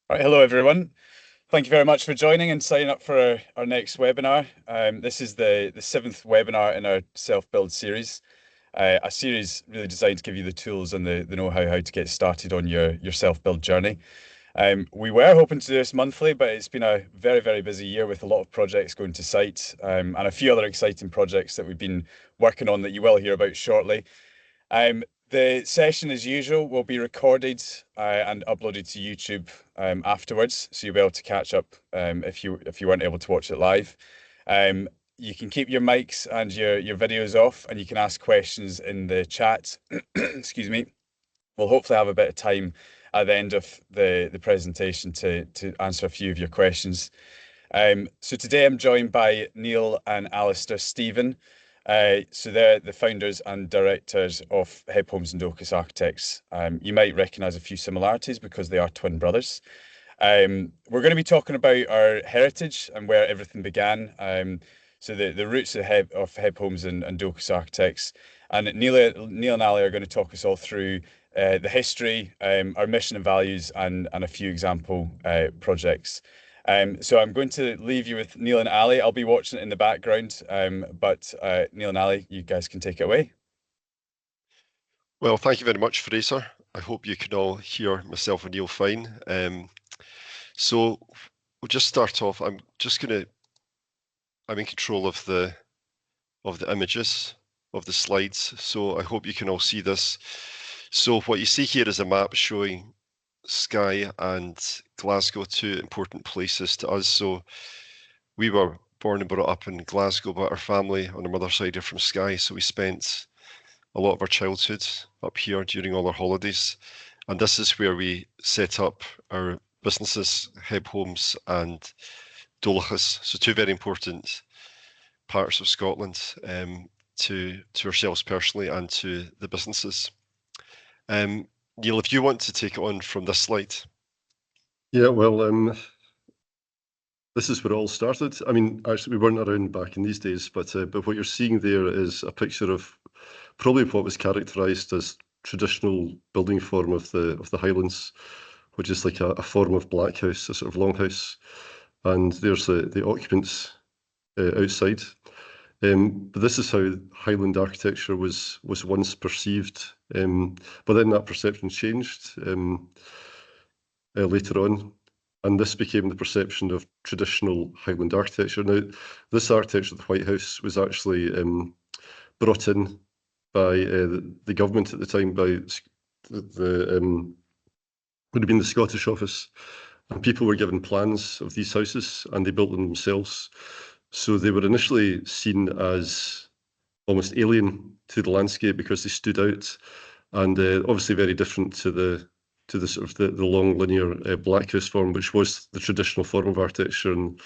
Right, hello everyone. Thank you very much for joining and signing up for our next webinar. This is the seventh webinar in our self-build series, a series really designed to give you the tools and the know-how to get started on your self-build journey. We were hoping to do this monthly, but it's been a very, very busy year with a lot of projects going to site and a few other exciting projects that we've been working on that you will hear about shortly. The session, as usual, will be recorded and uploaded to YouTube afterwards, so you'll be able to catch up if you weren't able to watch it live. Um, you can keep your mics and your videos off, and you can ask questions in the chat. Excuse me. We'll hopefully have a bit of time at the end of the presentation to answer a few of your questions. So today I'm joined by Neil and Alasdair Stephen. So they're the founders and directors of HebHomes and Dualchas Architects. You might recognise a few similarities because they are twin brothers. We're going to be talking about our heritage and where everything began. So the roots of HebHomes and Dualchas Architects. And Neil and Ali are going to talk us all through the history, our mission and values, and a few example projects. So I'm going to leave you with Neil and Ali. I'll be watching it in the background, but Neil and Ali, you guys can take it away. Well, thank you very much, Fraser. I hope you can all hear myself and Neil fine. So we'll just start off. I'm in control of the images of the slides, so I hope you can all see this. So what you see here is a map showing Skye and Glasgow, two important places to us. So we were born and brought up in Glasgow, but our family on our mother's side are from Skye, so we spent a lot of our childhood up here during all our holidays. And this is where we set up our businesses, HebHomes and Dualchas. So two very important parts of Scotland to ourselves personally and to the businesses. Neil, if you want to take it on from this slide. Yeah, well, this is where it all started. I mean, actually, we weren't around back in these days, but what you're seeing there is a picture of probably what was characterised as traditional building form of the Highlands, which is like a form of black house, a sort of longhouse, and there's the occupants outside. But this is how Highland architecture was once perceived, but then that perception changed later on, and this became the perception of traditional Highland architecture. Now, this architecture of the White House was actually brought in by the government at the time, by would have been the Scottish office, and people were given plans of these houses and they built them themselves. So they were initially seen as almost alien to the landscape because they stood out, and obviously very different to the sort of the long linear black house form, which was the traditional form of architecture in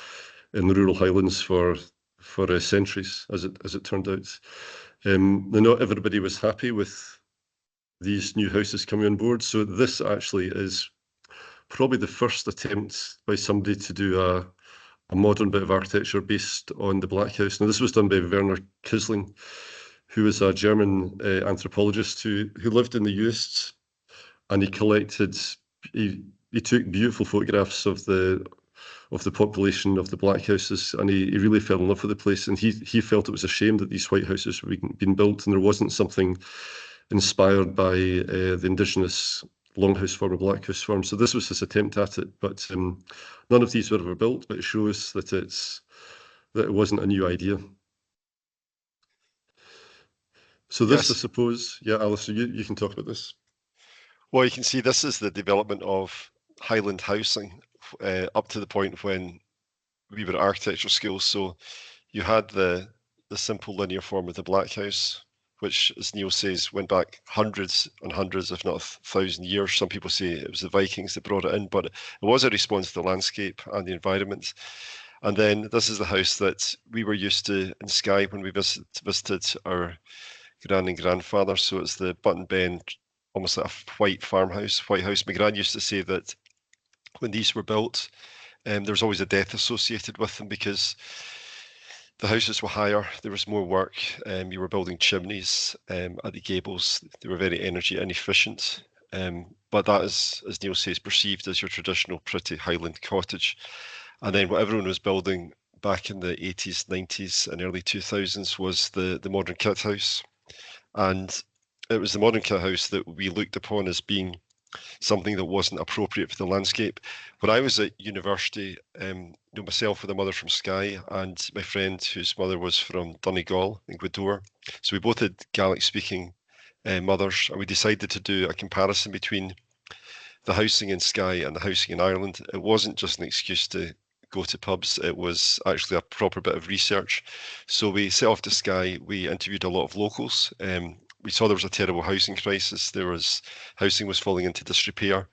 the rural Highlands for centuries, as it turned out. Now, not everybody was happy with these new houses coming on board, so this actually is probably the first attempt by somebody to do a modern bit of architecture based on the Black House. Now, this was done by Werner Kisling, who was a German anthropologist who lived in the Uists, and he took beautiful photographs of the population of the Black Houses, and he really fell in love with the place, and he felt it was a shame that these white houses were being built and there wasn't something inspired by the indigenous longhouse form or black house form. So this was his attempt at it, but none of these were ever built, but it shows that it wasn't a new idea. So this, yes. I suppose, yeah, Alistair, you can talk about this. Well, you can see this is the development of Highland housing up to the point when we were at architecture school. So you had the simple linear form of the black house, which, as Neil says, went back hundreds and hundreds, if not 1,000 years. Some people say it was the Vikings that brought it in, but it was a response to the landscape and the environment. And then this is the house that we were used to in Skye when we visited our grand and grandfather. So it's the Button Bend, almost like a white farmhouse, white house. My gran used to say that when these were built, there was always a death associated with them because the houses were higher, there was more work, you were building chimneys at the gables, they were very energy inefficient. but that is, as Neil says, perceived as your traditional pretty Highland cottage. And then what everyone was building back in the 80s, 90s and early 2000s was the modern kit house. And it was the modern kit house that we looked upon as being something that wasn't appropriate for the landscape. When I was at university, myself with a mother from Skye and my friend whose mother was from Donegal in Gweedore. So we both had Gaelic-speaking mothers, and we decided to do a comparison between the housing in Skye and the housing in Ireland. It wasn't just an excuse to go to pubs, it was actually a proper bit of research. So we set off to Skye, we interviewed a lot of locals. We saw there was a terrible housing crisis. Housing was falling into disrepair.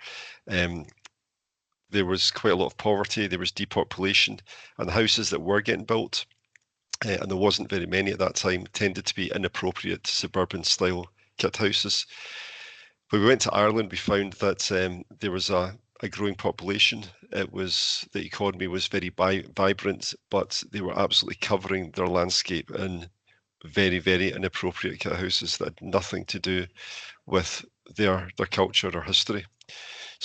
There was quite a lot of poverty, there was depopulation, and the houses that were getting built, and there wasn't very many at that time, tended to be inappropriate suburban style kit houses. When we went to Ireland, we found that there was a growing population. The economy was very vibrant, but they were absolutely covering their landscape in very, very inappropriate kit houses that had nothing to do with their culture or history.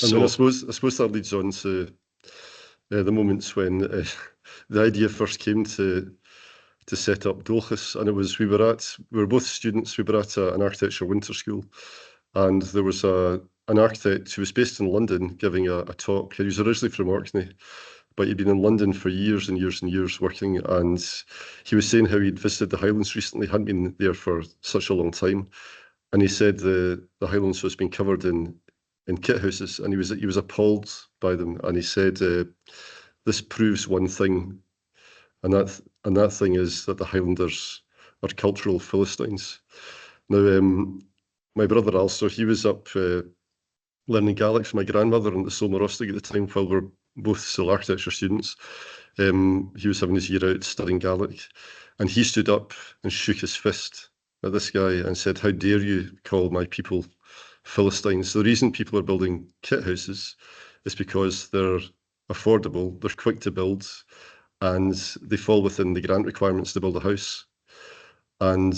I mean, I suppose that leads on to the moments when the idea first came to set up Dualchas, and we were both students. We were at an architecture winter school, and there was an architect who was based in London giving a talk. He was originally from Orkney, but he'd been in London for years and years and years working, and he was saying how he'd visited the Highlands recently, hadn't been there for such a long time, and he said the Highlands was being covered in kit houses, and he was appalled by them, and he said this proves one thing, and that thing is that the Highlanders are cultural Philistines. Now, my brother Alasdair, he was up learning Gaelic from my grandmother in the Solmarostig at the time while we were both still architecture students. He was having his year out studying Gaelic, and he stood up and shook his fist at this guy and said, "How dare you call my people Philistines?" The reason people are building kit houses is because they're affordable, they're quick to build, and they fall within the grant requirements to build a house. And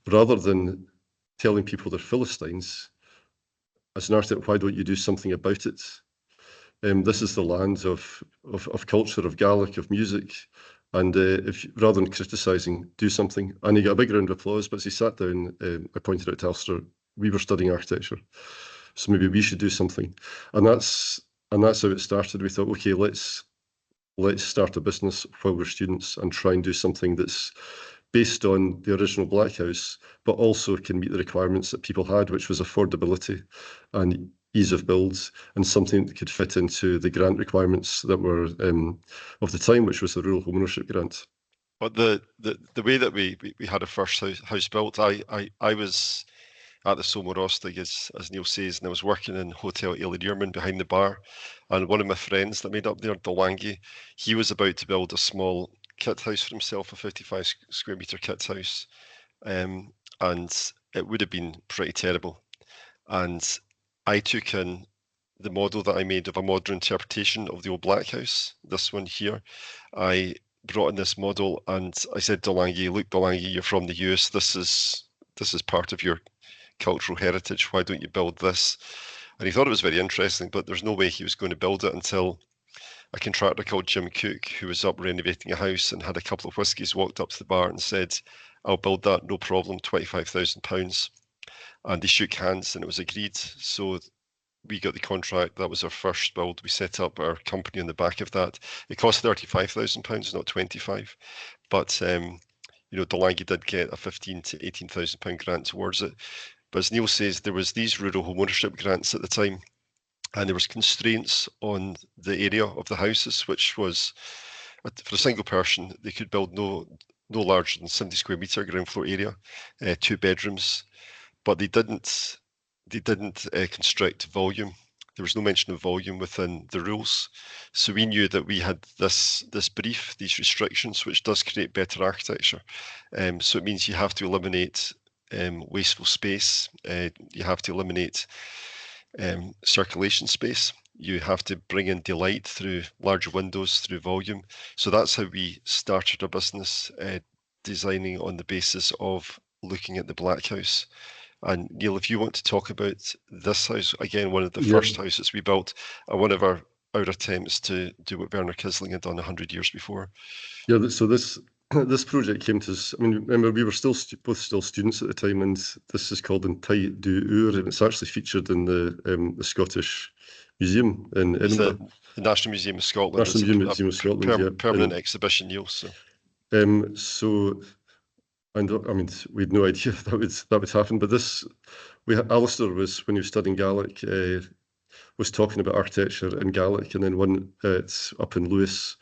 rather than telling people they're Philistines, as an architect, why don't you do something about it? This is the land of culture, of Gaelic, of music, and if rather than criticising, do something. And he got a big round of applause. But as he sat down, I pointed out to Alasdair, we were studying architecture, so maybe we should do something. And that's how it started. We thought, okay, let's start a business while we're students and try and do something that's based on the original Black House, but also can meet the requirements that people had, which was affordability and ease of build, and something that could fit into the grant requirements that were of the time, which was the rural home ownership grant. But the way that we had a first house built, I was at the Solmarostig, as Neil says, and I was working in Hotel Eilidhearman behind the bar, and one of my friends that made up there, Dualchas, he was about to build a small kit house for himself, a 55 square metre kit house, and it would have been pretty terrible. And I took in the model that I made of a modern interpretation of the old Black House, this one here. I brought in this model and I said, Dualchas, look, Dualchas, you're from the US, this is part of your cultural heritage, why don't you build this? And he thought it was very interesting, but there's no way he was going to build it until a contractor called Jim Cook, who was up renovating a house and had a couple of whiskies, walked up to the bar and said, I'll build that, no problem, £25,000. And they shook hands and it was agreed. So we got the contract. That was our first build. We set up our company on the back of that. It cost £35,000, not 25. But Dualchas did get a £15,000 to £18,000 grant towards it. But as Neil says, there was these rural home ownership grants at the time, and there was constraints on the area of the houses, which was for a single person, they could build no larger than 70 square metre ground floor area, 2 bedrooms, but they didn't constrict volume. There was no mention of volume within the rules. So we knew that we had this brief, these restrictions, which does create better architecture. So it means you have to eliminate wasteful space. You have to eliminate circulation space. You have to bring in daylight through larger windows, through volume. So that's how we started our business, designing on the basis of looking at the Black House. And Neil, if you want to talk about this house, again, one of the first houses we built, and one of our attempts to do what Werner Kisling had done 100 years before. Yeah, so this project came to us. I mean, remember, we were both still students at the time, and this is called In Tijd du Uur, and it's actually featured in the Scottish Museum in Edinburgh. The National Museum of Scotland. National Museum of Scotland, permanent exhibition, Neil. So, and I mean, we had no idea that would happen. But Alasdair was, when he was studying Gaelic, was talking about architecture in Gaelic, and then it's up in Lewis.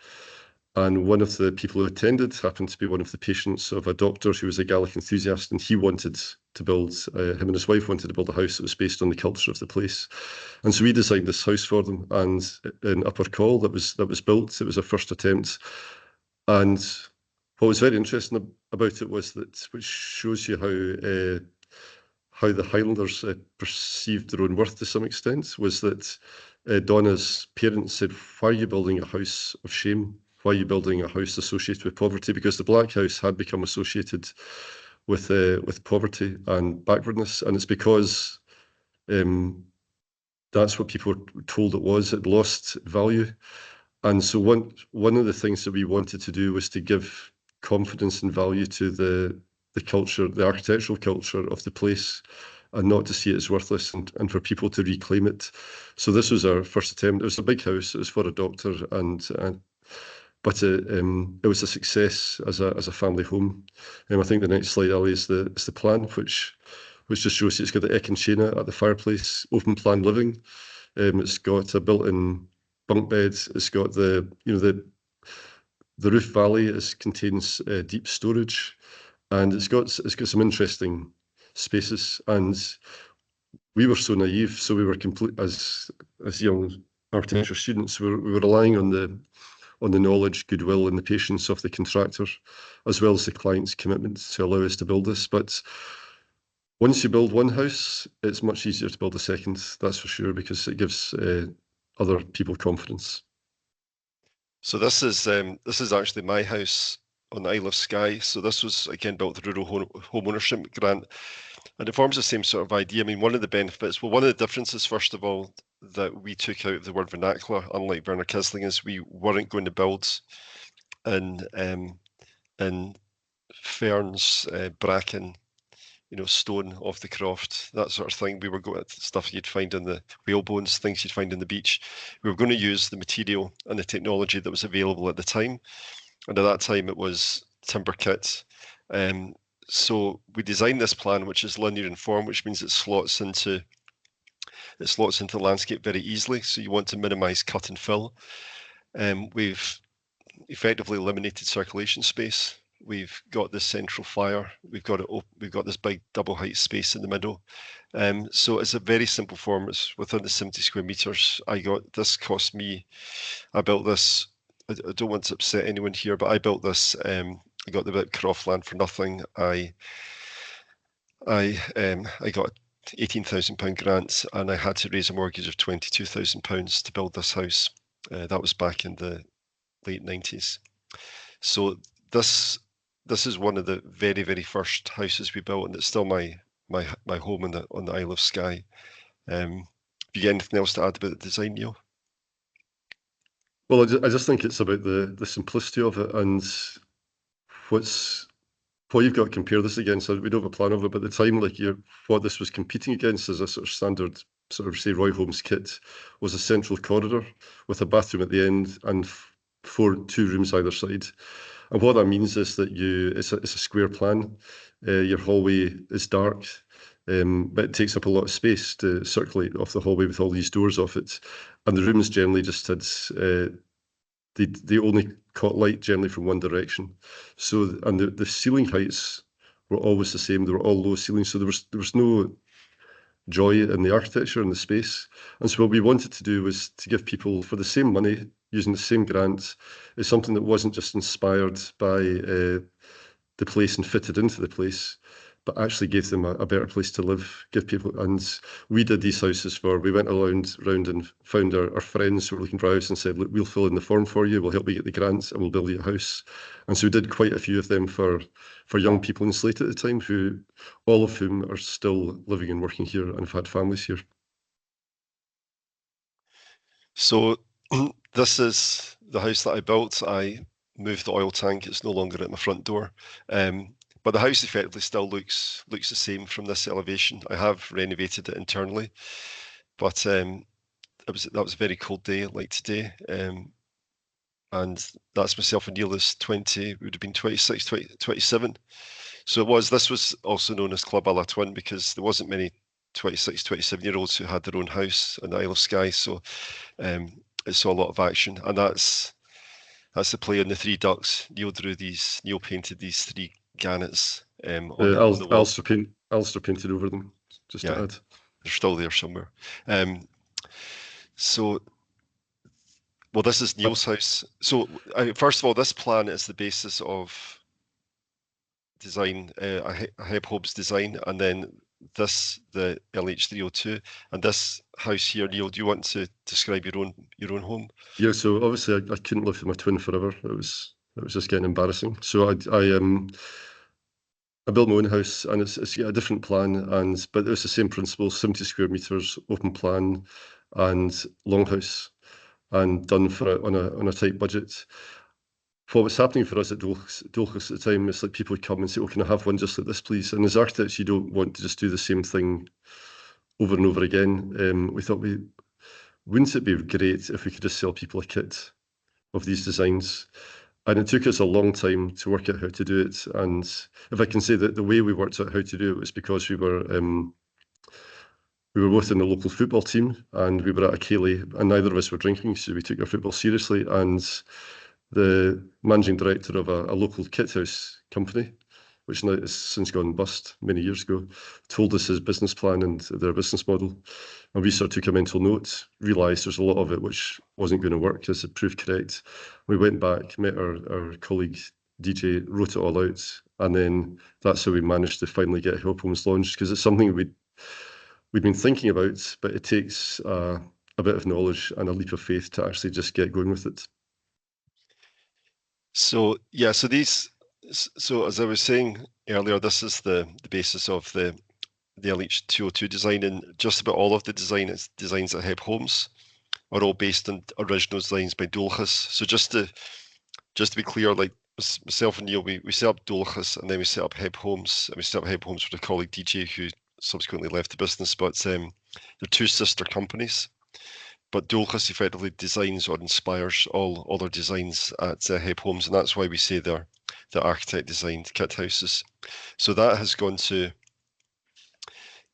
And one of the people who attended happened to be one of the patients of a doctor who was a Gaelic enthusiast, and he wanted to build, him and his wife wanted to build a house that was based on the culture of the place. And so we designed this house for them, and in Upper Call that was built. It was our first attempt. And what was very interesting about it was that, which shows you how the Highlanders perceived their own worth to some extent, was that Donna's parents said, "Why are you building a house of shame? Why are you building a house associated with poverty?" Because the Black House had become associated with poverty and backwardness, and it's because that's what people were told it was. It lost value, and so one of the things that we wanted to do was to give confidence and value to the culture, the architectural culture of the place, and not to see it as worthless, and for people to reclaim it. So this was our first attempt. It was a big house. It was for a doctor, but it was a success as a family home. I think the next slide, Ali, is the plan, which just shows you it's got the Ekin Chena at the fireplace, open plan living. It's got a built-in bunk bed. It's got the roof valley contains deep storage, and it's got some interesting spaces. And we were so naive, so we were as young architecture students, we were relying on the knowledge, goodwill, and the patience of the contractor, as well as the client's commitment to allow us to build this. But once you build one house, it's much easier to build a second, that's for sure, because it gives other people confidence. So this is actually my house on the Isle of Skye. So this was, again, built with the Rural Home Ownership Grant. And it forms the same sort of idea. I mean, one of the benefits, well, one of the differences, first of all, that we took out of the word vernacular, unlike Werner Kisling, is we weren't going to build in ferns, bracken, stone off the croft, that sort of thing. We were going to stuff you'd find in the whalebones, things you'd find in the beach. We were going to use the material and the technology that was available at the time. And at that time, it was timber kit. So we designed this plan, which is linear in form, which means it slots into the landscape very easily. So you want to minimize cut and fill. We've effectively eliminated circulation space. We've got this central fire. We've got this big double height space in the middle. So it's a very simple form. It's within the 70 square meters. I built this. I don't want to upset anyone here, but I built this. I got the bit of croftland for nothing. I got £18,000 grant, and I had to raise a mortgage of £22,000 to build this house. That was back in the late 90s. So this is one of the very, very first houses we built, and it's still my home on the Isle of Skye. Have you got anything else to add about the design, Neil? Well, I just think it's about the simplicity of it, and what you've got to compare this against. So we don't have a plan of it, but at the time, what this was competing against as a sort of standard, sort of say Roy Holmes kit, was a central corridor with a bathroom at the end and 2 rooms either side. And what that means is that it's a square plan. Your hallway is dark, but it takes up a lot of space to circulate off the hallway with all these doors off it. And the rooms generally just had, they only caught light generally from one direction. So, and the ceiling heights were always the same. They were all low ceilings. So there was no joy in the architecture and the space. And so what we wanted to do was to give people, for the same money, using the same grant, is something that wasn't just inspired by the place and fitted into the place, but actually gave them a better place to live, give people. And we did these houses we went around and found our friends who were looking for a house and said, look, we'll fill in the form for you, we'll help you get the grants, and we'll build you a house. And so we did quite a few of them for young people in Slate at the time, all of whom are still living and working here and have had families here. So this is the house that I built. I moved the oil tank. It's no longer at my front door. But the house effectively still looks the same from this elevation. I have renovated it internally, but that was a very cold day like today. And that's myself and Neil is 20, would have been 26, 27. So this was also known as Club Ala Twin because there wasn't many 26, 27-year-olds who had their own house in the Isle of Skye. So it saw a lot of action, and that's the play on the three ducks. Neil painted these three gannets on the wall. Alasdair painted over them, just to add. They're still there somewhere. Well, this is Neil's house. So first of all, this plan is the basis of design, a HebHomes design, and then the LH302, and this house here. Neil, do you want to describe your own home? Yeah, so obviously I couldn't live with my twin forever. It was just getting embarrassing. So I built my own house, and it's a different plan, but it was the same principle: 70 square meters, open plan, and longhouse, and done on a tight budget. What was happening for us at Dualchas at the time is like people would come and say, "Oh, can I have one just like this, please?" And as architects, you don't want to just do the same thing over and over again. We thought, wouldn't it be great if we could just sell people a kit of these designs? And it took us a long time to work out how to do it. And if I can say that the way we worked out how to do it was because we were both in the local football team, and we were at a ceilidh, and neither of us were drinking, so we took our football seriously. And the managing director of a local kit house company, which now has since gone bust many years ago, told us his business plan and their business model. And we sort of took a mental note, realised there's a lot of it which wasn't going to work, as it proved correct. We went back, met our colleague DJ, wrote it all out, and then that's how we managed to finally get HebHomes launched, because it's something we'd been thinking about, but it takes a bit of knowledge and a leap of faith to actually just get going with it. So as I was saying earlier, this is the basis of the LH202 design, and just about all of the designs at HebHomes are all based on original designs by Dualchas. So just to be clear, like myself and Neil, we set up Dualchas, and then we set up HebHomes, and we set up HebHomes with a colleague DJ who subsequently left the business, but they're two sister companies. But Dualchas effectively designs or inspires all their designs at HebHomes, and that's why we say they're architect designed kit houses. So that has gone to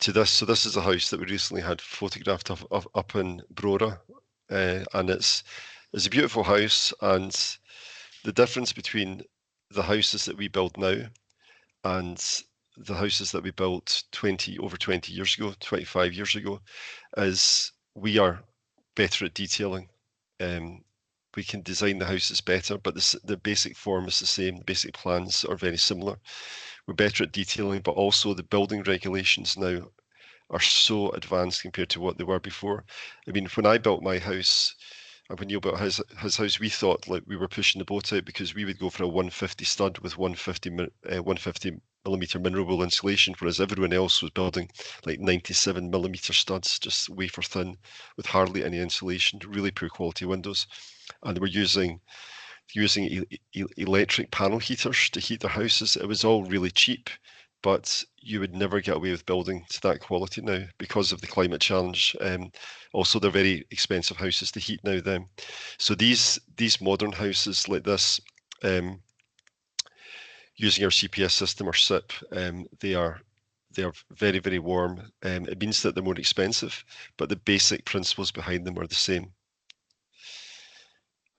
this. So this is a house that we recently had photographed up in Brora, and it's a beautiful house. And the difference between the houses that we build now and the houses that we built over 20 years ago, 25 years ago, is we are better at detailing. We can design the houses better, but the basic form is the same. The basic plans are very similar. We're better at detailing, but also the building regulations now are so advanced compared to what they were before. I mean, when I built my house, and when Neil built his house, we thought like we were pushing the boat out, because we would go for a 150 stud with 150 millimeter mineral wool insulation, whereas everyone else was building like 97 millimeter studs, just wafer thin, with hardly any insulation, really poor quality windows. And they were using electric panel heaters to heat their houses. It was all really cheap, but you would never get away with building to that quality now because of the climate challenge. Also, they're very expensive houses to heat now then. So these modern houses like this, using our CPS system or SIP, they are very, very warm. It means that they're more expensive, but the basic principles behind them are the same.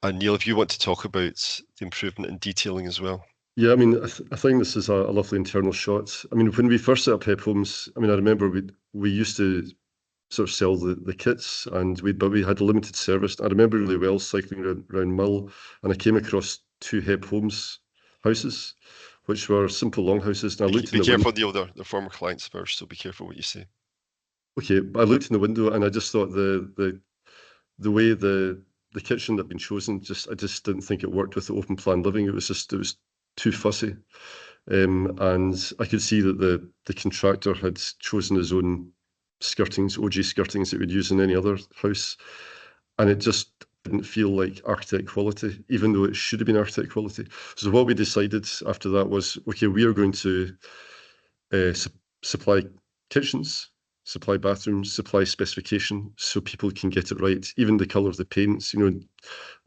And Neil, if you want to talk about the improvement in detailing as well. Yeah, I mean, I think this is a lovely internal shot. I mean, when we first set up HebHomes, I mean, I remember we used to sort of sell the kits, but we had a limited service. I remember really well cycling around Mull, and I came across two HebHomes houses, which were simple longhouses. And I looked Be in the careful, window. Neil, they're former clients first, so be careful what you say. Okay, I looked in the window and I just thought the way the kitchen had been chosen, I just didn't think it worked with the open plan living. It was too fussy. And I could see that the contractor had chosen his own skirtings, OG skirtings that we'd use in any other house. And it just didn't feel like architect quality, even though it should have been architect quality. So what we decided after that was, okay, we are going to supply kitchens, supply bathrooms, supply specification, so people can get it right. Even the colour of the paints,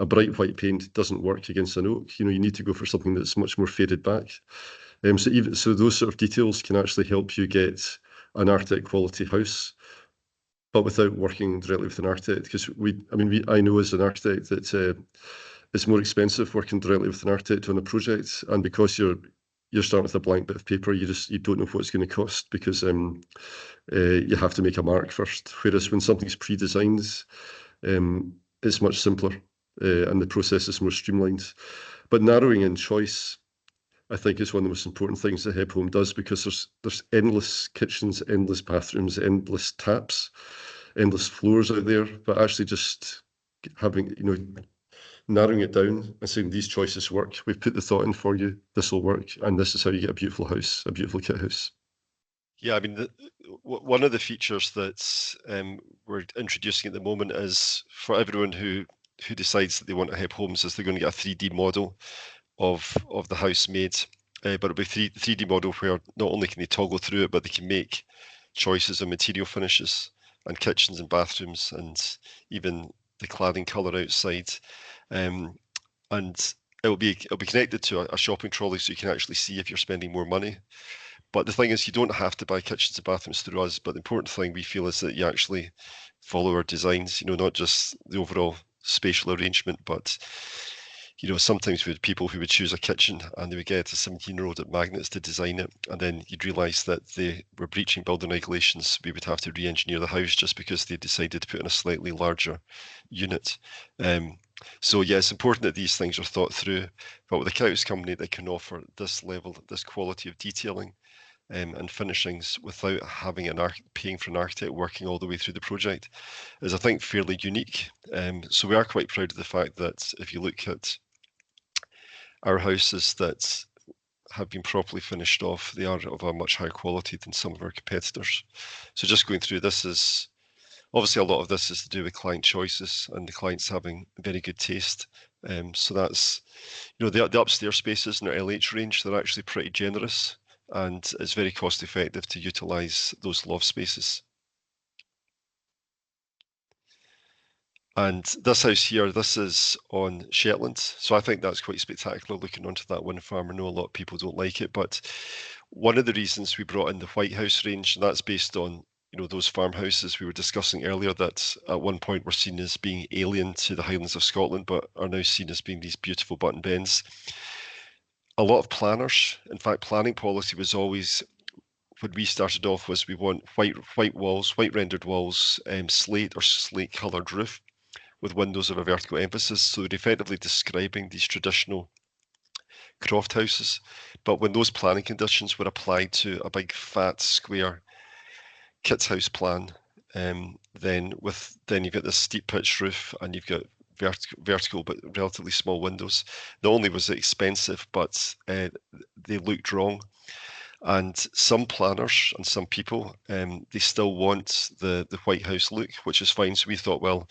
a bright white paint doesn't work against an oak. You need to go for something that's much more faded back. So those sort of details can actually help you get an architect quality house, but without working directly with an architect. Because I know as an architect that it's more expensive working directly with an architect on a project, and because you're starting with a blank bit of paper, you don't know what it's going to cost, because you have to make a mark first. Whereas when something's pre-designed, it's much simpler and the process is more streamlined. But narrowing in choice, I think, is one of the most important things that HebHome does, because there's endless kitchens, endless bathrooms, endless taps, endless floors out there. But actually just having, narrowing it down and saying these choices work. We've put the thought in for you. This will work, and this is how you get a beautiful house, a beautiful kit house. Yeah, one of the features that we're introducing at the moment is for everyone who decides that they want a HebHomes, is they're going to get a 3D model of the house made, but it'll be 3D model where not only can they toggle through it, but they can make choices of material finishes and kitchens and bathrooms and even the cladding colour outside, and it'll be connected to a shopping trolley, so you can actually see if you're spending more money. But the thing is, you don't have to buy kitchens and bathrooms through us. But the important thing we feel is that you actually follow our designs, not just the overall spatial arrangement, but sometimes with people who would choose a kitchen and they would get a 17-year-old at Magnets to design it, and then you'd realise that they were breaching building regulations. We would have to re-engineer the house just because they decided to put in a slightly larger unit. So yeah, it's important that these things are thought through. But with a kit house company that can offer this level, this quality of detailing and finishings without having paying for an architect working all the way through the project is, I think, fairly unique. So we are quite proud of the fact that if you look at our houses that have been properly finished off, they are of a much higher quality than some of our competitors. So just going through this is, obviously a lot of this is to do with client choices and the clients having very good taste. So that's, the upstairs spaces in our LH range, they're actually pretty generous, and it's very cost effective to utilise those loft spaces. And this house here, this is on Shetland, so I think that's quite spectacular looking onto that wind farm. I know a lot of people don't like it, but one of the reasons we brought in the White House range, and that's based on those farmhouses we were discussing earlier that at one point were seen as being alien to the Highlands of Scotland, but are now seen as being these beautiful button bends. A lot of planners, in fact, planning policy was always, when we started off, was we want white walls, white rendered walls, slate or slate coloured roof with windows of a vertical emphasis. So they're effectively describing these traditional croft houses. But when those planning conditions were applied to a big fat square kit house plan, then you've got this steep pitch roof and you've got vertical but relatively small windows. Not only was it expensive, but they looked wrong. And some planners and some people, they still want the White House look, which is fine. So we thought, well,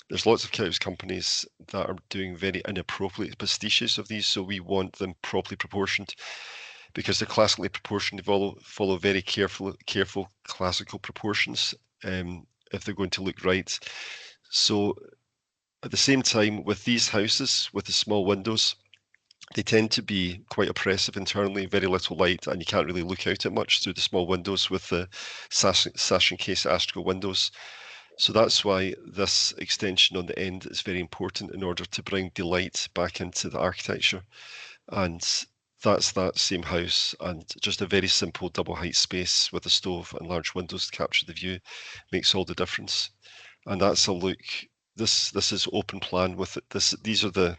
there's lots of kit house companies that are doing very inappropriate pastiches of these, so we want them properly proportioned, because they're classically proportioned. They follow very careful classical proportions if they're going to look right. So at the same time, with these houses with the small windows, they tend to be quite oppressive internally, very little light, and you can't really look out at much through the small windows with the sash and case astragal windows. So that's why this extension on the end is very important in order to bring delight back into the architecture. And that's that same house, and just a very simple double height space with a stove and large windows to capture the view makes all the difference. And that's a look. This is open plan with it. These are the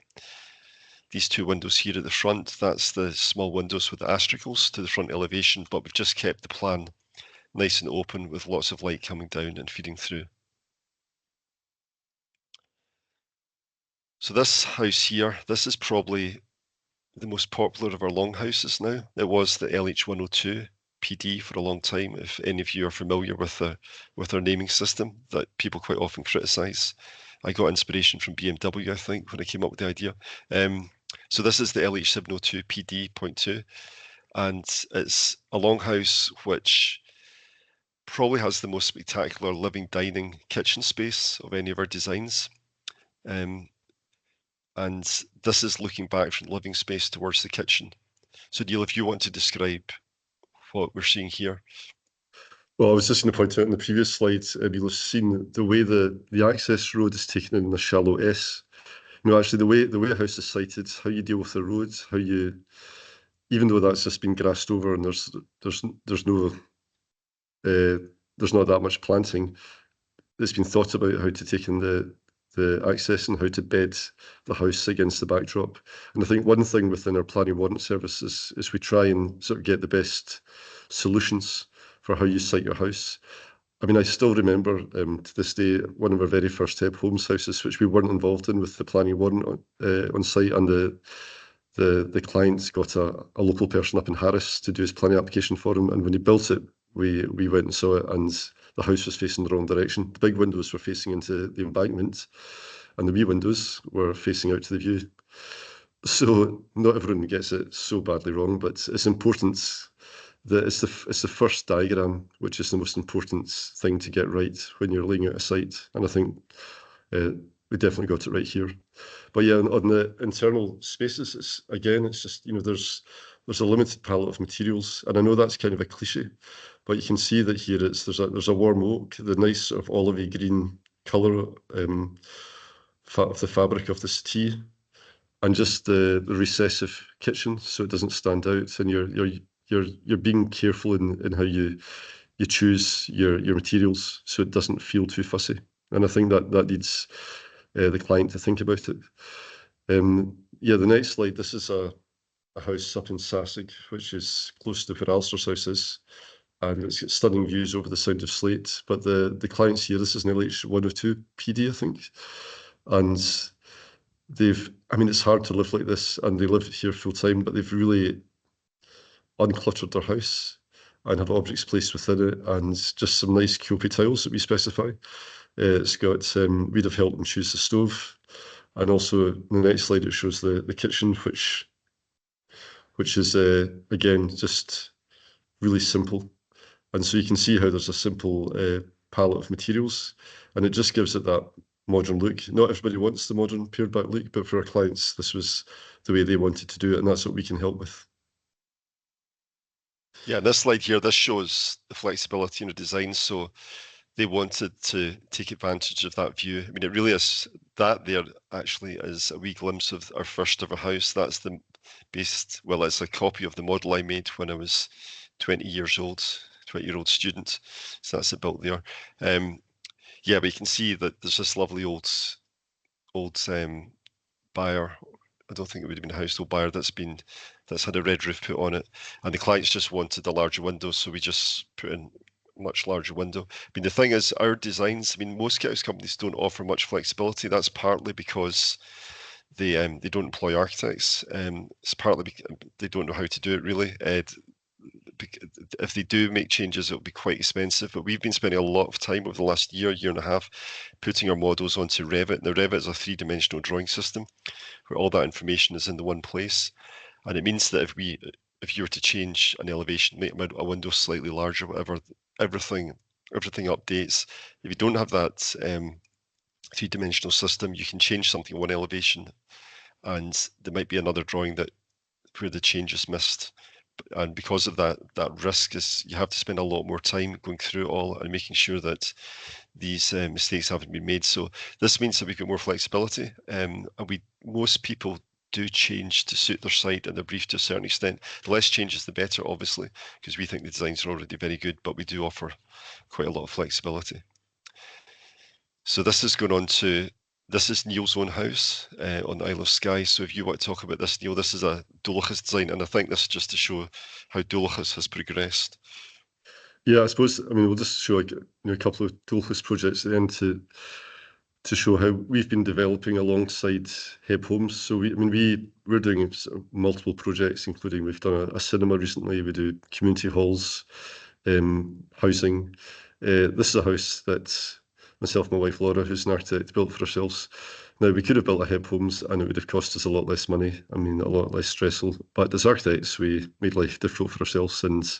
these two windows here at the front, that's the small windows with the astracals to the front elevation, but we've just kept the plan nice and open with lots of light coming down and feeding through. So this house here, this is probably the most popular of our longhouses now. It was the LH102 PD for a long time. If any of you are familiar with our naming system that people quite often criticise, I got inspiration from BMW, I think, when I came up with the idea. So this is the LH702 PD.2, and it's a longhouse which probably has the most spectacular living dining kitchen space of any of our designs. And this is looking back from the living space towards the kitchen. So Neil, if you want to describe what we're seeing here. Well, I was just going to point out in the previous slide, you'll have seen the way the access road is taken in a shallow S. You know, actually the way a house is sited, how you deal with the roads, how you, even though that's just been grassed over and there's not that much planting, it's been thought about how to take in the access and how to bed the house against the backdrop. And I think one thing within our planning warrant service is we try and sort of get the best solutions for how you site your house. I mean, I still remember to this day one of our very first HebHomes houses, which we weren't involved in with the planning warrant on site, and the client got a local person up in Harris to do his planning application for him, and when he built it, we went and saw it, and the house was facing the wrong direction. The big windows were facing into the embankment, and the wee windows were facing out to the view. So not everyone gets it so badly wrong, but it's important that it's the first diagram which is the most important thing to get right when you're laying out a site, and I think we definitely got it right here. But yeah, on the internal spaces, it's just, you know, there's a limited palette of materials, and I know that's kind of a cliche, but you can see that here there's a warm oak, the nice sort of olivey green colour of the fabric of the settee, and just the recessive kitchen, so it doesn't stand out, and you're being careful in how you choose your materials, so it doesn't feel too fussy. And I think that needs the client to think about it. Yeah, the next slide. This is a house up in Sassig, which is close to where Alasdair's house is, and it's got stunning views over the Sound of Slate. But the clients here, this is an LH102 PD, I think, and I mean, it's hard to live like this, and they live here full time, but they've really uncluttered their house and have objects placed within it, and just some nice Kyopi tiles that we specify. It's got, we'd have helped them choose the stove, and also in the next slide it shows the kitchen, which is again just really simple, and so you can see how there's a simple palette of materials, and it just gives it that modern look. Not everybody wants the modern pared back look, but for our clients this was the way they wanted to do it, and that's what we can help with. Yeah, this slide here, this shows the flexibility in the design. So they wanted to take advantage of that view. I mean, it really is, that there actually is a wee glimpse of our first ever house. That's it's a copy of the model I made when I was 20-year-old student. So that's it built there. Yeah, but you can see that there's this lovely old byre. I don't think it would have been a household byre that's had a red roof put on it, and the clients just wanted a larger window, so we just put in a much larger window. I mean, the thing is, our designs, I mean, most house companies don't offer much flexibility. That's partly because they don't employ architects. It's partly because they don't know how to do it really. If they do make changes, it'll be quite expensive, but we've been spending a lot of time over the last year and a half putting our models onto Revit. Now, Revit is a three-dimensional drawing system where all that information is in the one place, and it means that if you were to change an elevation, make a window slightly larger, whatever, everything updates. If you don't have that three-dimensional system, you can change something in one elevation, and there might be another drawing where the change is missed. And because of that risk is you have to spend a lot more time going through it all and making sure that these mistakes haven't been made. So this means that we've got more flexibility, and most people do change to suit their site and their brief to a certain extent. The less changes, the better, obviously, because we think the designs are already very good, but we do offer quite a lot of flexibility. So this is going on to This is Neil's own house on the Isle of Skye. So if you want to talk about this, Neil, this is a Dualchas design, and I think this is just to show how Dualchas has progressed. Yeah, I suppose, I mean, we'll just show like, a couple of Dualchas projects at the end to show how we've been developing alongside HebHomes. So we're doing multiple projects, including we've done a cinema recently. We do community halls, housing. This is a house that myself and my wife Laura, who's an architect, built for ourselves. Now, we could have built a HebHomes and it would have cost us a lot less money. I mean, a lot less stressful. But as architects, we made life difficult for ourselves. And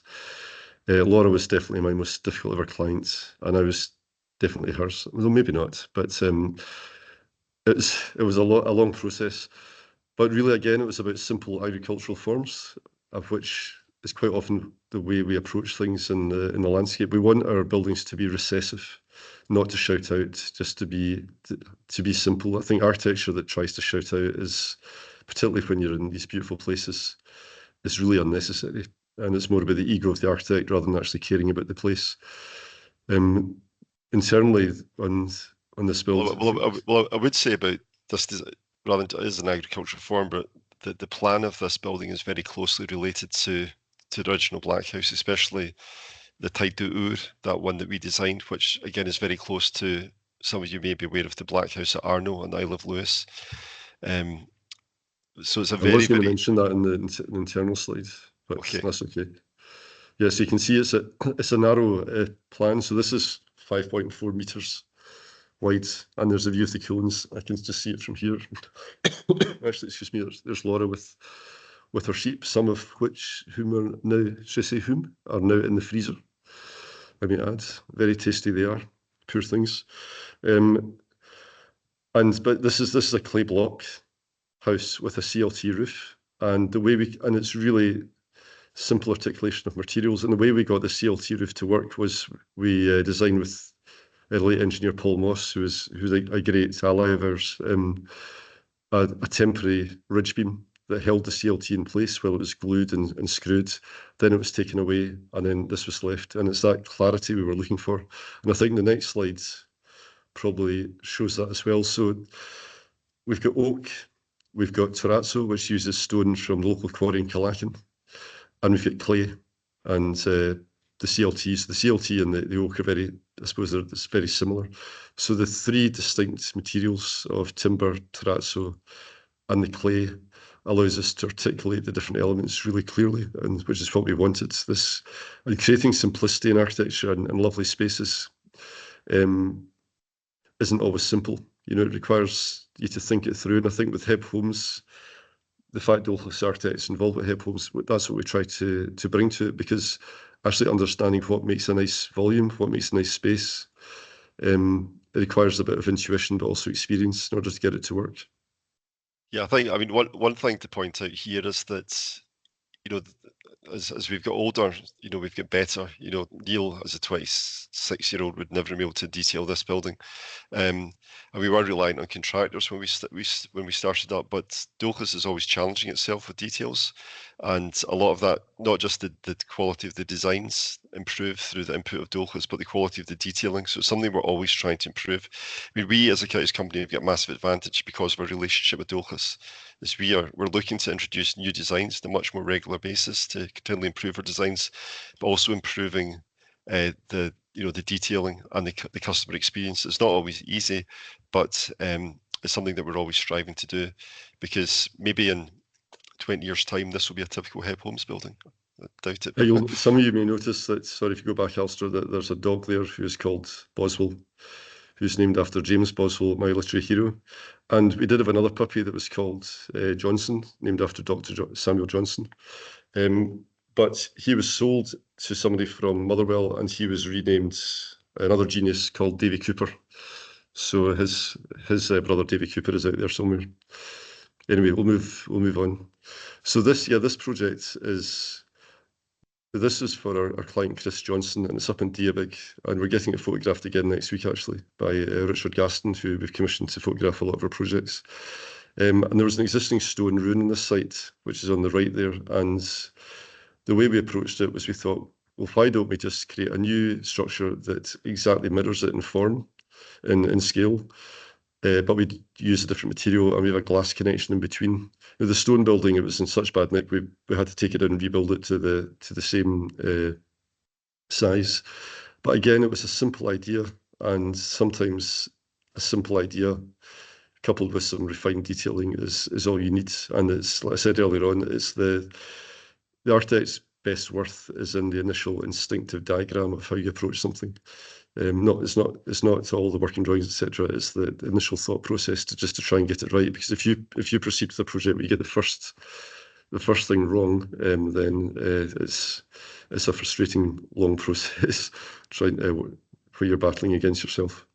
Laura was definitely my most difficult ever client, and I was definitely hers. Well, maybe not, but it was a long process. But really, again, it was about simple agricultural forms, of which is quite often the way we approach things in the landscape. We want our buildings to be recessive, not to shout out, just to be simple. I think architecture that tries to shout out is, particularly when you're in these beautiful places, is really unnecessary. And it's more about the ego of the architect rather than actually caring about the place. Internally on this build. Well, I would say about this, rather than it is an agricultural form, but the plan of this building is very closely related to the original Black House, especially the Tide du Ur, that one that we designed, which again is very close to, some of you may be aware of the Black House at Arno on the Isle of Lewis. So it's a very, I was going to mention that in the internal slide, but okay. That's okay. Yeah, so you can see it's a narrow plan. So this is 5.4 meters wide, and there's a view of the kilns. I can just see it from here. Actually, excuse me, there's Laura with her sheep, some of whom are now, should I say whom, are now in the freezer. I mean, very tasty they are, poor things. But this is a clay block house with a CLT roof, and it's really simple articulation of materials. And the way we got the CLT roof to work was we designed with late engineer Paul Moss, who's a great ally of ours, a temporary ridge beam that held the CLT in place while it was glued and screwed. Then it was taken away, and then this was left. And it's that clarity we were looking for. And I think the next slide probably shows that as well. So we've got oak, we've got terrazzo, which uses stone from the local quarry in Killakin, and we've got clay and the CLTs. The CLT and the oak are very, I suppose it's very similar. So the three distinct materials of timber, terrazzo, and the clay allows us to articulate the different elements really clearly, and which is what we wanted. And creating simplicity in architecture and lovely spaces isn't always simple. It requires you to think it through. And I think with HebHomes, the fact Dualchas Architects involved with HebHomes, that's what we try to bring to it, because actually understanding what makes a nice volume, what makes a nice space, it requires a bit of intuition, but also experience in order to get it to work. Yeah, I mean, one thing to point out here is that, as we've got older, we've got better. Neil, as a 26-year-old, would never be able to detail this building, and we were relying on contractors when we started up. But Dualchas is always challenging itself with details, and a lot of that, not just the quality of the designs improve through the input of Dualchas, but the quality of the detailing. So it's something we're always trying to improve. I mean, we as a Couch company have got massive advantage because of our relationship with Dualchas. Is we're looking to introduce new designs on a much more regular basis to continually improve our designs, but also improving the detailing and the customer experience. It's not always easy, but it's something that we're always striving to do, because maybe in 20 years' time this will be a typical HebHomes building. I doubt it. Some of you may notice that, sorry if you go back, Alasdair, that there's a dog there who's called Boswell, who's named after James Boswell, my literary hero. And we did have another puppy that was called Johnson, named after Dr. Samuel Johnson. But he was sold to somebody from Motherwell, and he was renamed another genius called Davy Cooper. So his brother Davy Cooper is out there somewhere. Anyway, we'll move on. So this project is. This is for our client Chris Johnson, and it's up in Diabig, and we're getting it photographed again next week, actually, by Richard Gaston, who we've commissioned to photograph a lot of our projects. And there was an existing stone ruin on this site, which is on the right there, and the way we approached it was we thought, well, why don't we just create a new structure that exactly mirrors it in form, in scale, but we use a different material, and we have a glass connection in between. The stone building, it was in such bad nick, we had to take it down and rebuild it to the same size. But again, it was a simple idea, and sometimes a simple idea coupled with some refined detailing is all you need. And it's, like I said earlier on, it's the architect's best worth is in the initial instinctive diagram of how you approach something. It's not all the working drawings, etc. It's the initial thought process to try and get it right. Because if you proceed with a project where you get the first thing wrong, then it's a frustrating long process trying where you're battling against yourself.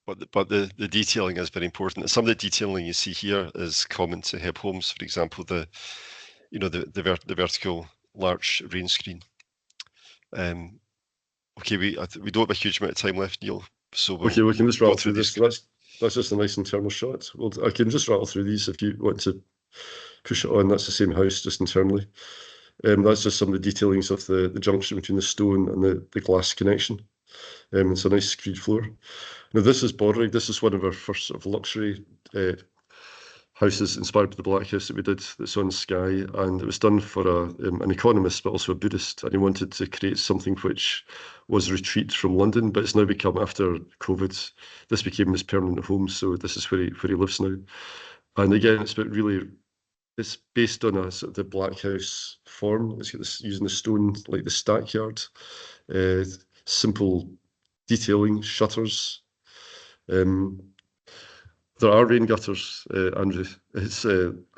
But the detailing is very important. Some of the detailing you see here is common to HebHomes, for example, the vertical large rain screen. Okay, we don't have a huge amount of time left, Neil. So we can just rattle through this. That's just a nice internal shot. Well, I can just rattle through these if you want to push it on. That's the same house, just internally. That's just some of the detailings of the junction between the stone and the glass connection. It's a nice screed floor. Now this is Borrig. This is one of our first sort of luxury houses inspired by the Black House that we did, that's on Skye, and it was done for an economist but also a Buddhist, and he wanted to create something which was a retreat from London, but it's now become, after COVID, this became his permanent home, so this is where he lives now. And again, it's based on a sort of the Black House form. It's got this, using the stone like the stackyard, simple detailing, shutters. There are rain gutters, Andrew. I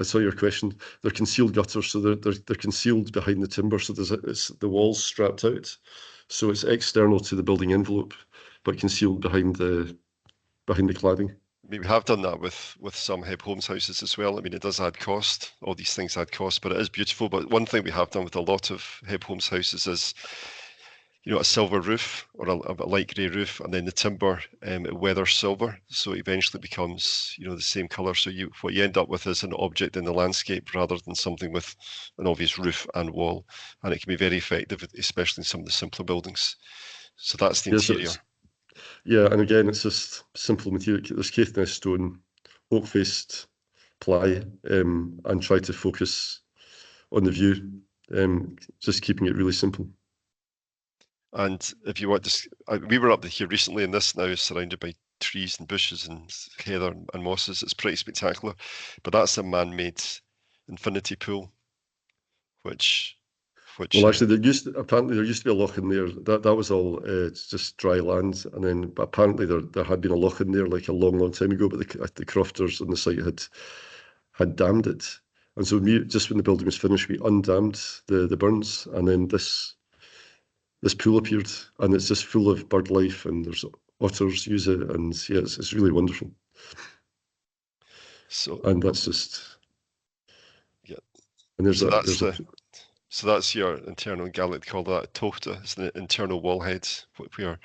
saw your question. They're concealed gutters, so they're concealed behind the timber. So it's the walls strapped out, so it's external to the building envelope, but concealed behind the cladding. We have done that with some HebHomes houses as well. I mean, it does add cost. All these things add cost, but it is beautiful. But one thing we have done with a lot of HebHomes houses is, a silver roof or a light grey roof, and then the timber it weathers silver, so it eventually becomes the same colour. So what you end up with is an object in the landscape rather than something with an obvious roof and wall, and it can be very effective, especially in some of the simpler buildings. So that's the interior. Yeah, and again, it's just simple material. There's Caithness stone, oak faced ply, and try to focus on the view, just keeping it really simple. And if you want to, we were up here recently, and this now is surrounded by trees and bushes and heather and mosses. It's pretty spectacular. But that's a man-made infinity pool, which. Well, actually, apparently there used to be a loch in there. That was all just dry land, and then apparently there had been a loch in there like a long time ago, but the crofters on the site had dammed it, and so just when the building was finished, we undammed the burns, and then this pool appeared, and it's just full of bird life, and there's otters use it, and yeah, it's really wonderful. And that's just and so that's your internal Gaelic call that tohta. It's the internal wall heads where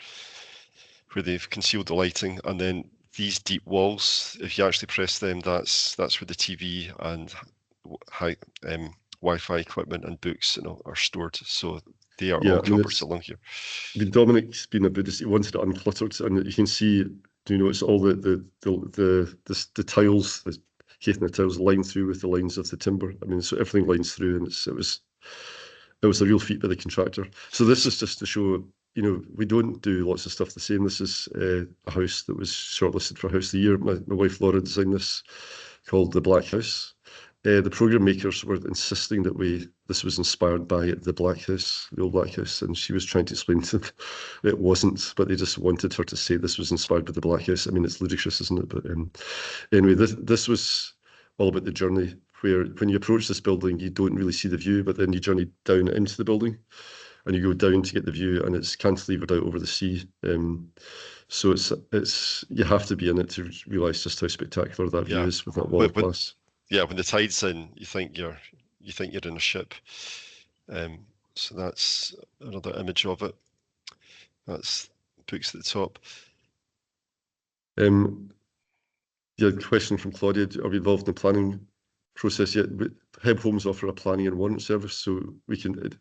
they've concealed the lighting, and then these deep walls, if you actually press them, that's where the TV and high Wi-Fi equipment and books are stored. So they are all cupboards along here. Dominic's been a Buddhist. He wanted it uncluttered, and you can see, it's all the tiles, the Caithness tiles lined through with the lines of the timber. I mean, so everything lines through, and it was a real feat by the contractor. So this is just to show, we don't do lots of stuff the same. This is a house that was shortlisted for House of the Year. My wife Laura designed this, called the Black House. The program makers were insisting that this was inspired by the Black House, the old Black House, and she was trying to explain to them it wasn't, but they just wanted her to say this was inspired by the Black House. I mean, it's ludicrous, isn't it? But anyway, this was all about the journey, where when you approach this building, you don't really see the view, but then you journey down into the building, and you go down to get the view, and it's cantilevered out over the sea. So it's you have to be in it to realise just how spectacular that view is with that wall of glass. Yeah, when the tide's in, you think you're in a ship. So that's another image of it. That's books at the top. Yeah, question from Claudia: are we involved in the planning process yet? HebHomes offer a planning and warrant service, so we can.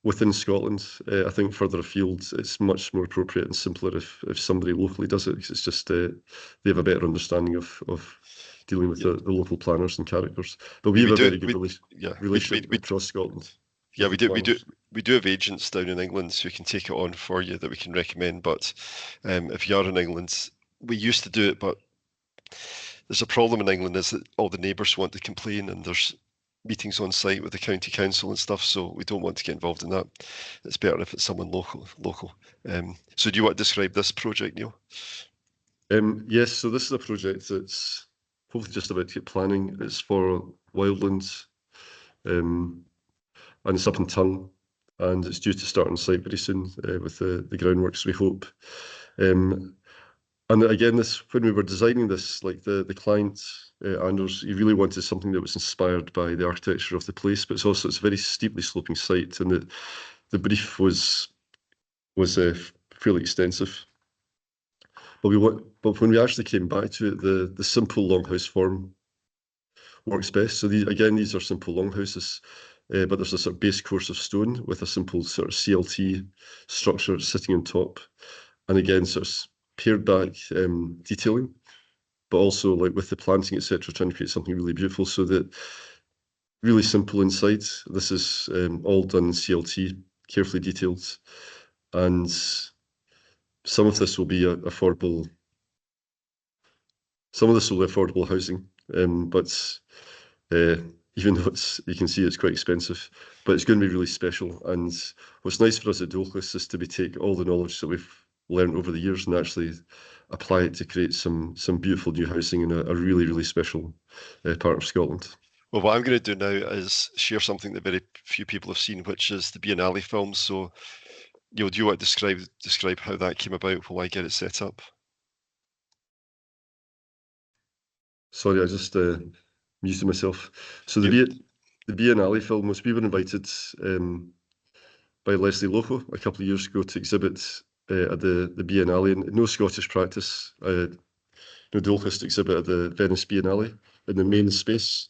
within Scotland. I think further afield, it's much more appropriate and simpler if somebody locally does it, because it's just they have a better understanding of dealing with the local planners and characters. But we have a very good relationship across Scotland. Yeah, we do have agents down in England who can take it on for you that we can recommend. But if you are in England, we used to do it, but there's a problem in England is that all the neighbours want to complain, and there's meetings on site with the county council and stuff, so we don't want to get involved in that. It's better if it's someone local. So do you want to describe this project, Neil? Yes, so this is a project that's hopefully just about to get planning. It's for Wildlands, and it's up in Tongue, and it's due to start on site very soon with the groundworks, we hope. And again, when we were designing this, like the client, Anders, he really wanted something that was inspired by the architecture of the place, but it's a very steeply sloping site, and the brief was fairly extensive. But when we actually came back to it, the simple longhouse form works best. So these are simple longhouses, but there's a sort of base course of stone with a simple sort of CLT structure sitting on top, and again, sort of pared back detailing, but also like with the planting, etc., trying to create something really beautiful. So that really simple inside. This is all done in CLT, carefully detailed, and some of this will be affordable. Some of this will be affordable housing, but even though you can see it's quite expensive, but it's going to be really special. And what's nice for us at Dualchas is to take all the knowledge that we've learned over the years and actually apply it to create some beautiful new housing in a really, really special part of Scotland. Well, what I'm going to do now is share something that very few people have seen, which is the Biennale film. So, do you want to describe how that came about while I get it set up? Sorry, I just muted myself. So the Biennale film was, we were invited by Leslie Loco a couple of years ago to exhibit at the Biennale, and no Scottish practice. No Dualchas to exhibit at the Venice Biennale in the main space,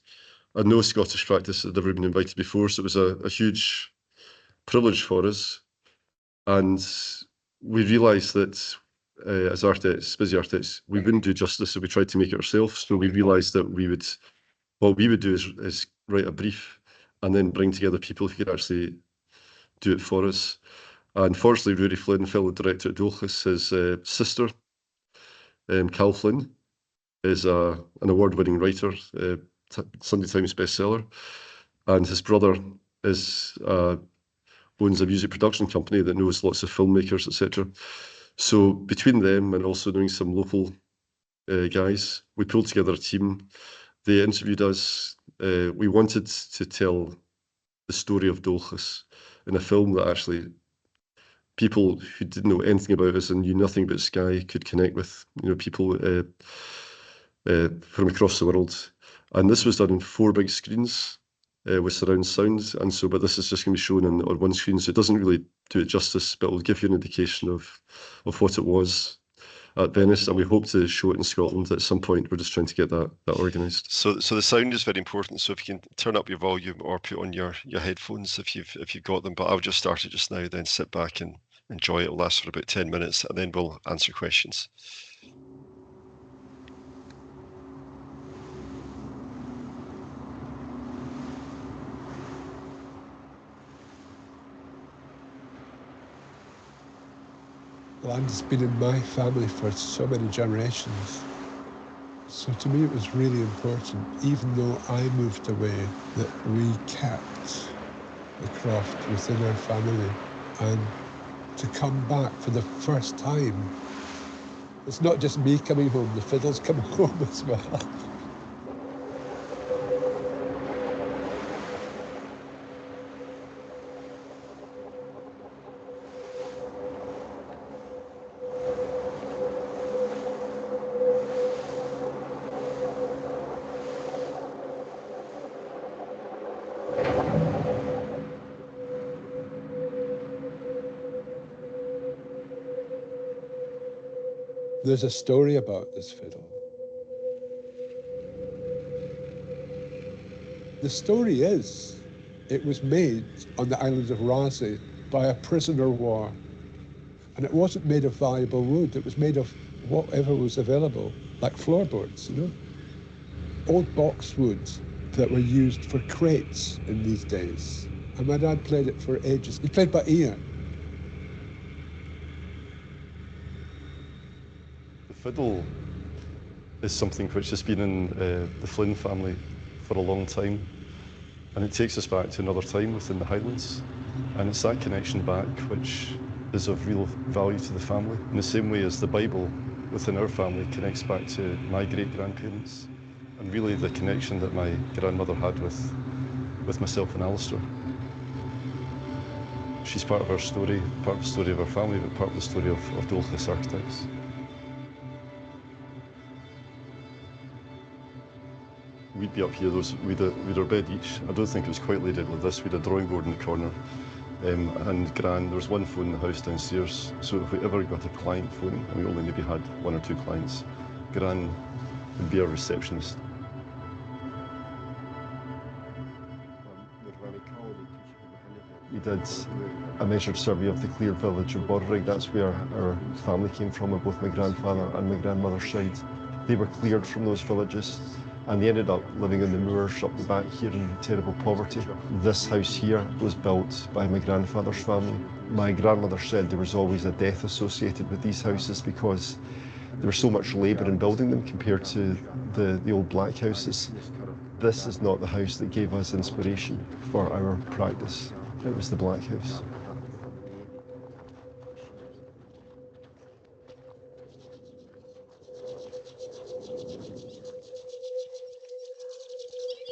and no Scottish practice had ever been invited before. So it was a huge privilege for us, and we realised that as architects, busy architects, we wouldn't do justice, so we tried to make it ourselves. So we realised that what we would do is write a brief and then bring together people who could actually do it for us. And fortunately, Rory Flynn, fellow director at Dualchas, his sister, Cal Flynn, is an award-winning writer, Sunday Times bestseller, and his brother owns a music production company that knows lots of filmmakers, etc. So between them and also knowing some local guys, we pulled together a team. They interviewed us. We wanted to tell the story of Dualchas in a film that actually people who didn't know anything about us and knew nothing about Skye could connect with, people from across the world. And this was done in 4 big screens with surround sound. And so, but this is just going to be shown on one screen, so it doesn't really do it justice, but it will give you an indication of what it was at Venice, and we hope to show it in Scotland at some point. We're just trying to get that organised. So the sound is very important. So if you can turn up your volume or put on your headphones if you've got them. But I'll just start it just now, then sit back and enjoy it. It'll last for about 10 minutes, and then we'll answer questions. Land has been in my family for so many generations. So to me it was really important, even though I moved away, that we kept the craft within our family. And to come back for the first time, it's not just me coming home, the fiddles come home as well. There's a story about this fiddle. The story is It was made on the island of Razi by a prisoner of war. And it wasn't made of valuable wood, it was made of whatever was available, like floorboards, you know? Old boxwoods that were used for crates in these days. And my dad played it for ages. He played by ear. The fiddle is something which has been in the Flynn family for a long time. And it takes us back to another time within the Highlands. And it's that connection back which is of real value to the family. In the same way as the Bible within our family connects back to my great-grandparents. And really the connection that my grandmother had with myself and Alasdair. She's part of our story, part of the story of our family, but part of the story of Dualchas Architects. We'd be up here, we'd our bed each. I don't think it was quite laid out like this. We'd a drawing board in the corner. And Gran, there was one phone in the house downstairs, so if we ever got a client phoning, and we only maybe had 1 or 2 clients, Gran would be our receptionist. We did a measured survey of the cleared village of Borrig. That's where our family came from, on both my grandfather and my grandmother's side. They were cleared from those villages, and they ended up living in the moors up the back here in terrible poverty. This house here was built by my grandfather's family. My grandmother said there was always a death associated with these houses because there was so much labour in building them compared to the old black houses. This is not the house that gave us inspiration for our practice. It was the black house.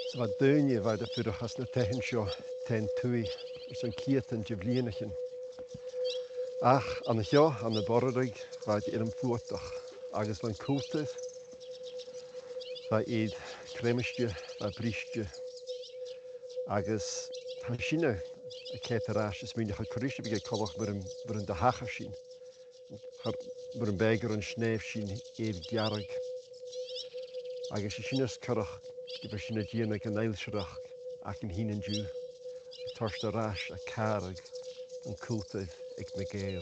So wat doen je waar de purachas na tegen sjo ten tui zo'n kiet en jevlienchen. Ach, aan de jo, aan de borrig, waar je in een voertuig, agus van koeltes, waar eet kremestje, waar briestje, agus machine, een keteraas is minder gekruisje, bij kollig met een de hacherschien, met een beger en sneefschien, eet jarig, agus chines karach. Die verschillende dieren kan eilschrach, ach in hin en ju, torste rash, a karag, en kultiv, ik me geel.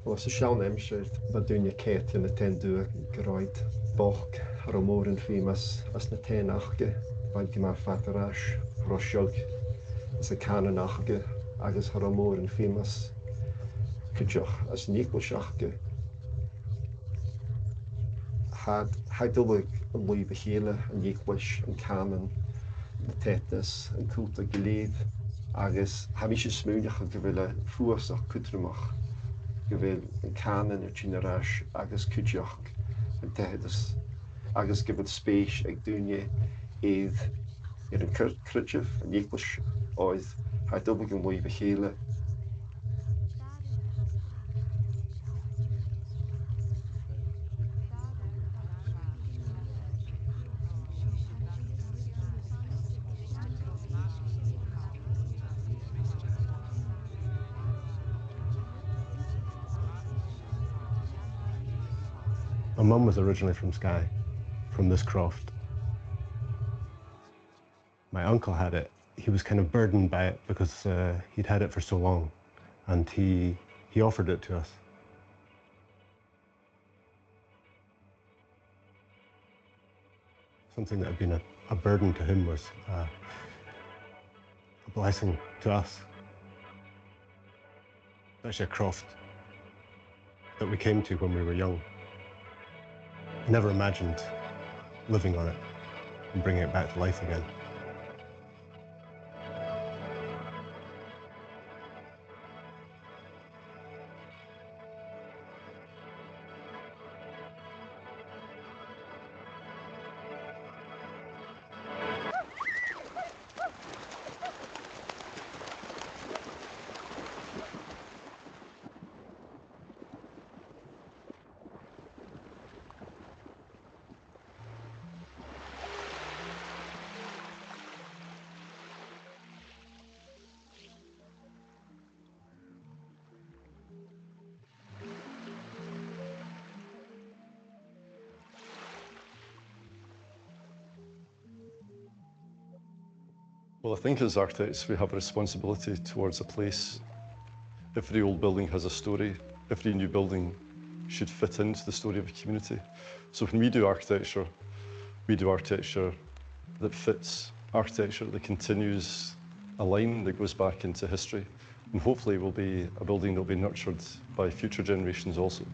Wel, os y siawn emsir, mae dwi'n y cet yn y ten dŵr gyroed boch ar y môr yn ffemas as na ten achge, faint gyma'r ffat yr as, rosiog, as y can yn achge, agos ar y môr yn ffemas cydioch as nicol siachge. Had dylig yn lwyf y hele yn nicolish yn camen, y tetas yn cwlta gilydd, agos ham eisiau smwniach o gyfele ffwrs o'ch cwdrymach. Gyfel yn canen y tîn yr as agos cydioch yn tehedas agos gyfel speis ag dŵnie idd yn crytjaf yn nicolish oedd had dylig yn lwyf y hele. My mum was originally from Skye, from this croft. My uncle had it. He was kind of burdened by it because he'd had it for so long, and he offered it to us. Something that had been a burden to him was a blessing to us. Especially a croft that we came to when we were young. Never imagined living on it and bringing it back to life again. Well, I think as architects, we have a responsibility towards a place. Every old building has a story. Every new building should fit into the story of a community. So when we do architecture that fits, architecture that continues a line that goes back into history, and hopefully will be a building that will be nurtured by future generations also.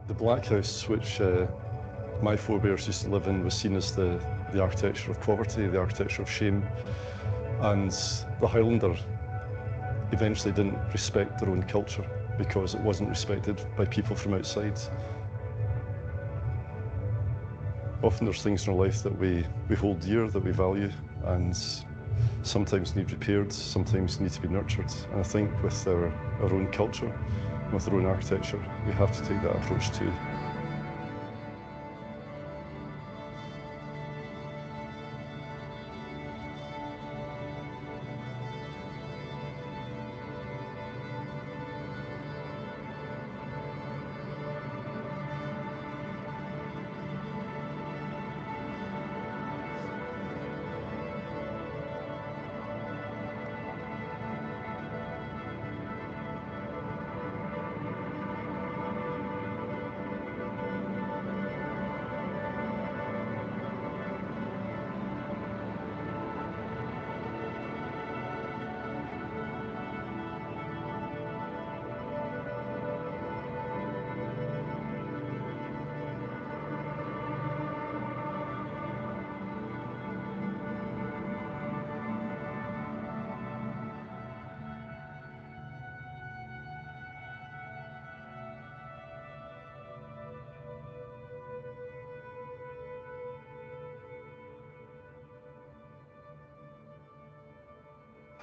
The Black House, which my forebears used to live in, was seen as the architecture of poverty, the architecture of shame, and the Highlander eventually didn't respect their own culture because it wasn't respected by people from outside. Often there's things in our life that we hold dear, that we value, and sometimes need repaired, sometimes need to be nurtured. And I think with our own culture, with our own architecture, we have to take that approach too.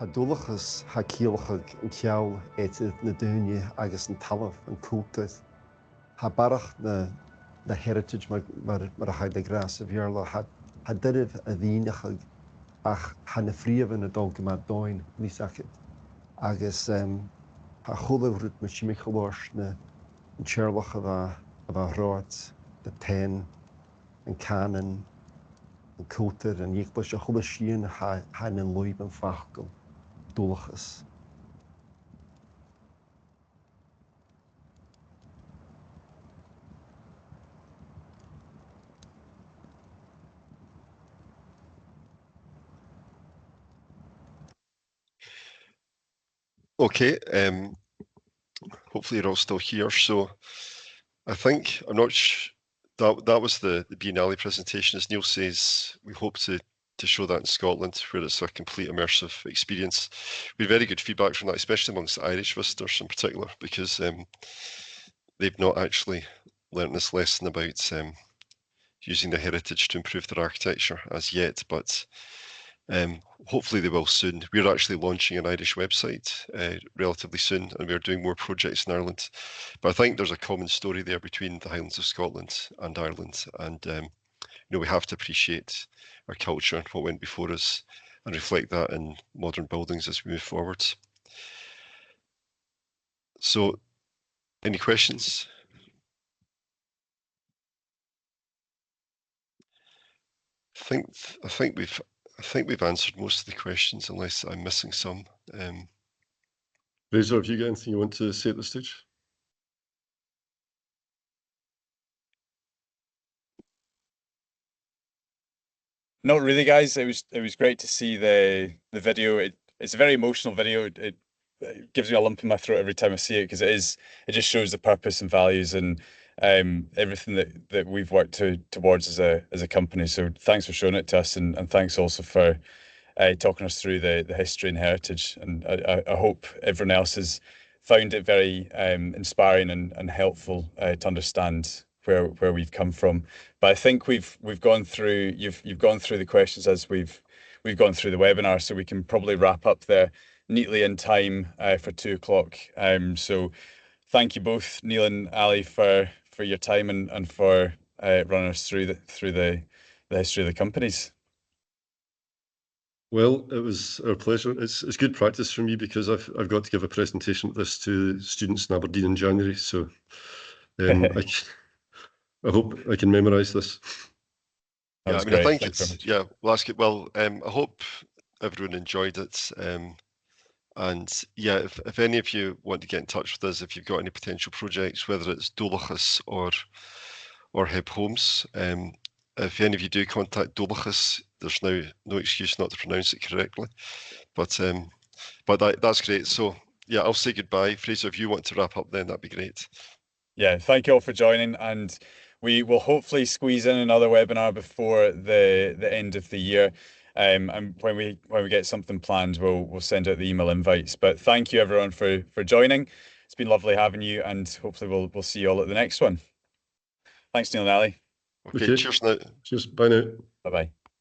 Dualchas Architects yn ceol etydd na dúine agus yn talamh yn cúltaid. Barach na heritage mar a chael gras y fiarla. Dyryf y ddynachag ach na ffriaf yn y dog yma doin nis acid. Agus chwlaf rwyd mae siamig chylwrs na yn siarlach a fa rhaid, y ten, yn canon, yn cwltar, yn eicblas a chwlaf sian yn lwyb yn ffachgol. Dualchas. Okay, hopefully you're all still here. So I think, I'm not that was the Biennale presentation. As Neil says, we hope to show that in Scotland, where it's a complete immersive experience. We had very good feedback from that, especially amongst the Irish visitors in particular, because they've not actually learnt this lesson about using their heritage to improve their architecture as yet, but hopefully they will soon. We're actually launching an Irish website relatively soon, and we're doing more projects in Ireland. But I think there's a common story there between the Highlands of Scotland and Ireland, and we have to appreciate our culture and what went before us and reflect that in modern buildings as we move forward. So, any questions? I think we've answered most of the questions, unless I'm missing some. Fraser, have you got anything you want to say at this stage? Not really, guys. It was great to see the video. It's a very emotional video. It gives me a lump in my throat every time I see it, because it just shows the purpose and values and everything that we've worked towards as a company. So thanks for showing it to us, and thanks also for talking us through the history and heritage. And I hope everyone else has found it very inspiring and helpful to understand where we've come from. But I think we've gone through you've gone through the questions as we've gone through the webinar, so we can probably wrap up there neatly in time for 2 o'clock. So thank you both, Neil and Ali, for your time and for running us through the history of the companies. Well, it was our pleasure. It's good practice for me, because I've got to give a presentation of this to students in Aberdeen in January. So I hope I can memorise this. That was I mean, great. I think Thanks very it's much. well, that's good. Well, I hope everyone enjoyed it. And yeah, if any of you want to get in touch with us, if you've got any potential projects, whether it's Dualchas or HebHomes, if any of you do contact Dualchas, there's now no excuse not to pronounce it correctly. But that's great. So yeah, I'll say goodbye. Fraser, if you want to wrap up, then that'd be great. Yeah, thank you all for joining, and we will hopefully squeeze in another webinar before the end of the year. And when we get something planned, we'll send out the email invites. But thank you everyone for joining. It's been lovely having you, and hopefully we'll see you all at the next one. Thanks, Neil and Ali. Okay, cheers now. Cheers. Bye now. Bye bye.